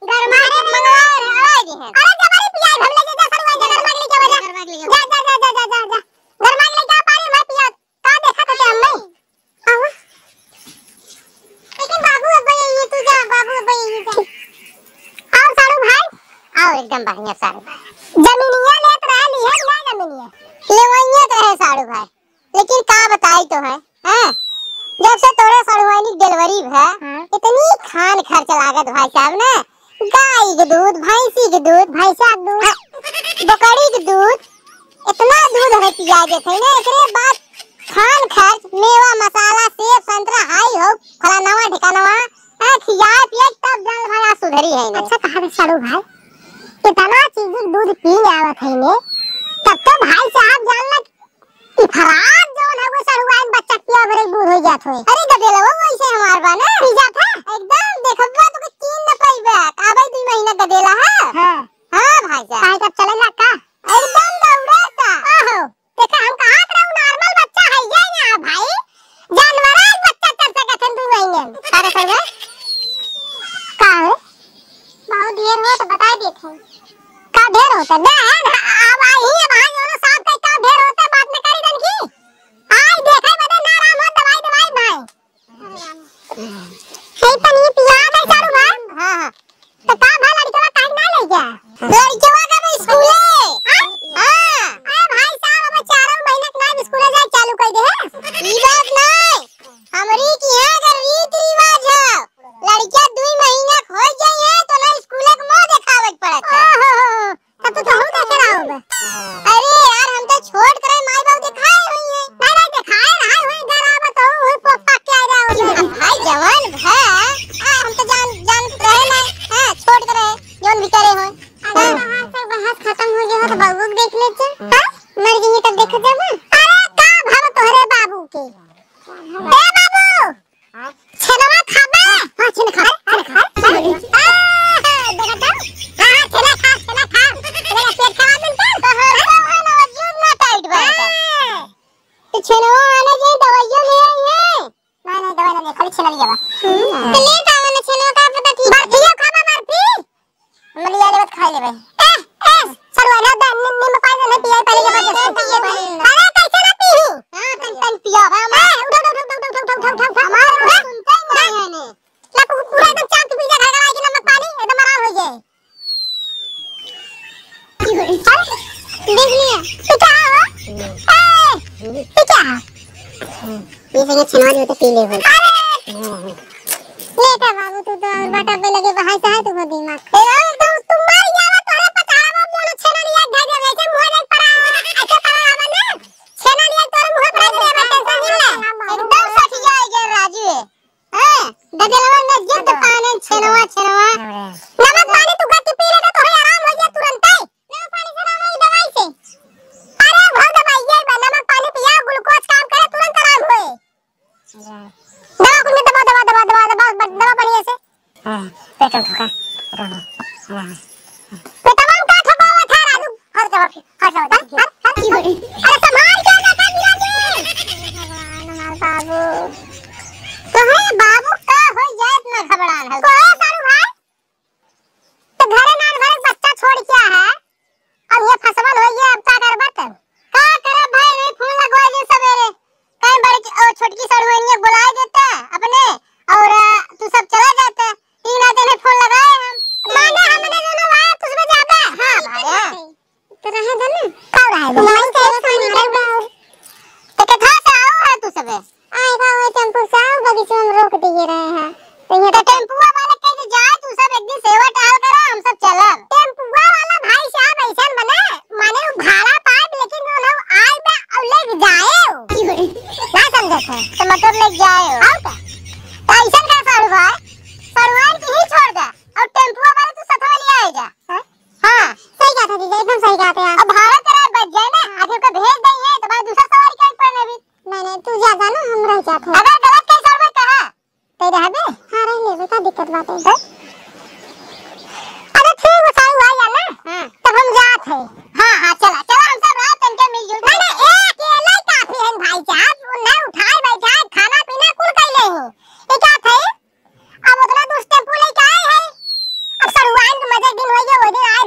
गरमा के मंगवा हवा दी है। अरे जमारी पिया हम ले जा सड़वा जा गरमा के लेके जा जा गरमा के लेके पानी मैं पिया का देखा तो हम नहीं आओ। लेकिन बाबू अब ये तू जा बाबू अब ये जा आओ साड़ू भाई आओ एकदम बढ़िया साड़ू जमीनिया लेत रह ली है ना जमीनिया लेवइया तो है साड़ू भाई लेकिन का बताई तो है हैं जब से तोरे सड़वानी डिलीवरी है इतनी खान खर्च लागत भाई साहब ने गाय के दूध भैंसी के दूध भैंसा के दूध बकरी के दूध इतना दूध हमें पिया देते ना एकरे बाद खान खर्च मेवा मसाला सेब संतरा हाई हो फलानावा ठिकानावा खिया पिए तब जान भाई सुधरी है ने। अच्छा कहा रे सड़ू भाई इतना चीज दूध पी आवत है ने तब तो भाई साहब जान लग फराज जोन है वो सड़ुआन बच्चा पिया भरे बूढ़ हो जात होय। अरे गदेला वो वैसे हमार बा ना पी जात है एकदम देखबा तो तीन न पैबा आबे 2 महीना गदेला है। हां भाई साहब भाई कब चलेला का एकदम दौड़ता आहो देखा हम कहा रहू नॉर्मल बच्चा है जाए ना भाई जानवर बच्चा चल सकत है 2 महीने। अरे सर का है बहुत ढेर हो तो बता देते का ढेर होता ना अब आई है भाई और साहब का ढेर होता बात में करी दन की आई देखे बदे ना राम हो दवाई भाई हे पनी पिया दे सारू भाई। हां तो का भाई लड़का काहे ना ले जा लड़का का स्कूल हां अरे भाई साहब अब 4 महीना ना स्कूल जाए चालू कर दे है ई बात नहीं हमरी की है अगर रीत रिवाज है लड़का 2 महीना हो जाए तो ना स्कूल के मुंह देखावत पड़त है तब तो हम देख रहा होगा। अरे यार हम तो छोड़ करे माई बाप दिखाए हुई है नहीं दिखाए रहा हुई घर आ बताओ हुई पप्पा क्या रहा हो भाई जवान है हम तो जान रहे ना हां छोड़ करे जोन भी करे हो सब बहस खत्म हो गया तो बाबू को देख लेते हां मर गई तब देख जा ना। अरे का भाव तोहरे बाबू के ए बाबू छनवा खाबे हां छन खा छेनवा आने जे दवाइयां ले आई है ना दवाई ना खाली छेना लिया बा तो ले का वाला छेनवा का पता थी बर्फिया खाबा बर्फी मलिया ले खा ले भाई सरवा ना निम पाई ना पिया पहले जबरदस्ती अरे कैसे ना पी हां तन पिया उठ हमारे सुनते नहीं है ने क्या पूरा एकदम चाक पी जा घर के नमक पानी एकदम आराम हो जाए देख लिया पिता पिता ये सही छनवा जो तो पी ले भाई लेटा बाबू तू तो और बाटा पे लगे भाई साहब तू दिमाग एकदम तुम मर जावा तोरे पतावा मोनो छेना लिया घर में वैसे मुंह नहीं पड़ा ऐसे पड़ा आवा ना छेना लिया तोरे मुंह पर ऐसे टेंशन नहीं एकदम सच जाएगा राजू हां गदलवा ने जब पानी छेनवा नमक पानी तू गट्टी पी ले तो आराम हो जाए तुरंत ही नमक पानी से ना वही दवाई से अरे बहुत दवाई है नमक पानी पिया ग्लूकोज काम करे तुरंत आराम होए दवा को दवा बढ़िया से हां पेट ठोका पेटवा का ठोका हुआ था राजू हर दवा की हो रही अरे संभाल के देखा मिला भगवान बाबू तो है बाबू का हो जाए इतना घबरान है कोई सारू भाई तो घरे ना घरे बच्चा छोड़ क्या है अब ये फसवन हो गया अब का करबत का करे भाई रे फोन लगवा दे सवेरे कहीं बड़ी और छोटकी सड़ुआनी बुला देता अपने और तू सब चला जाता 3 आते ने फोन लगाए हम माने हमने दोनों भाई तुझमें जाता हां भाई तो रहे दे ना का रहे तुम्हारे से फोन मारे तो कथा से आओ है तू सब आएगा वो टेंपो से बगीचे में रोक दिए रहे हैं तो ये तो टेंपो वाले कह जाए तू सब एक दिन सेवा टाल करो हम सब चलब टेंपो वाला भाई साहब ऐसा बने माने भाड़ा पाए लेकिन वो लोग आए में और ले जाए ना समझत है तो मतलब ले जाए आओ का ऐसा का सारू भाई सरवान की ही छोड़ दे और टेंपो वाले तू साथ में ले आएगा हां सही कहा था दीदी एकदम सही कहते हैं अब भाड़ा किराया बच जाए ना आगे को भेज देंगे तो भाई दूसरा सवारी कर पड़ने भी मैंने तू ज्यादा ना हम रह जाते हैं अगर गलत कहीं सरवा कहा तो रहबे हां रह ले बेटा दिक्कत बात है अरे ठीक है सारू भाई आना हां तब हम जात है हां चला हम सब रात तन के मिलजुल नहीं एक अकेला ही काफी है भाई साहब वो ना उठाए बैठाए खाना पीना कुल कर ले हो ये क्या थे अब उतना दूर टेंपो लेके आए हैं अब सरवा भैया वो दिन